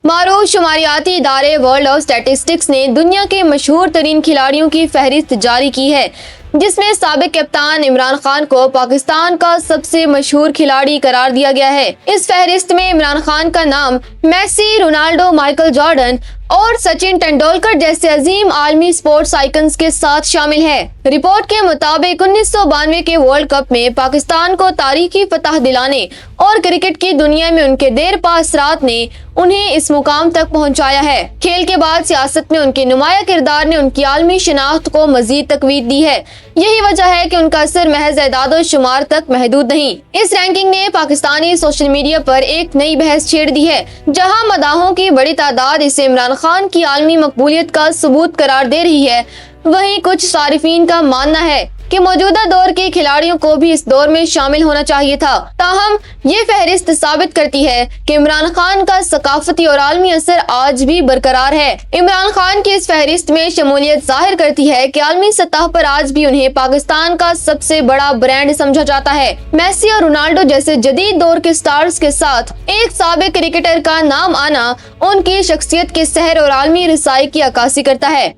معروف شماریاتی ادارے world of statistics نے دنیا کے مشہور ترین کھلاڑیوں کی فہرست جاری کی ہے، جس میں سابق کپتان عمران خان کو پاکستان کا سب سے مشہور کھلاڑی قرار دیا گیا ہے۔ اس فہرست میں عمران خان کا نام میسی، رونالڈو، مائیکل جارڈن اور سچن تینڈولکر جیسے عظیم عالمی سپورٹس آئکنز کے ساتھ شامل ہے۔ رپورٹ کے مطابق 1992 کے ورلڈ کپ میں پاکستان کو تاریخی فتح دلانے اور کرکٹ کی دنیا میں ان کے دیر پا اثرات نے انہیں اس مقام تک پہنچایا ہے۔ کھیل کے بعد سیاست میں ان کے نمایاں کردار نے ان کی عالمی شناخت کو مزید تقویت دی ہے۔ یہی وجہ ہے کہ ان کا اثر محض اعداد و شمار تک محدود نہیں۔ اس رینکنگ نے پاکستانی سوشل میڈیا پر ایک نئی بحث چھیڑ دی ہے، جہاں مداحوں کی بڑی تعداد اسے عمران خان کی عالمی مقبولیت کا ثبوت قرار دے رہی ہے۔ وہیں کچھ صارفین کا ماننا ہے کہ موجودہ دور کے کھلاڑیوں کو بھی اس دور میں شامل ہونا چاہیے تھا۔ تاہم یہ فہرست ثابت کرتی ہے کہ عمران خان کا ثقافتی اور عالمی اثر آج بھی برقرار ہے۔ عمران خان کی اس فہرست میں شمولیت ظاہر کرتی ہے کہ عالمی سطح پر آج بھی انہیں پاکستان کا سب سے بڑا برانڈ سمجھا جاتا ہے۔ میسی اور رونالڈو جیسے جدید دور کے سٹارز کے ساتھ ایک سابق کرکٹر کا نام آنا ان کی شخصیت کے سحر اور عالمی رسائی کی عکاسی کرتا ہے۔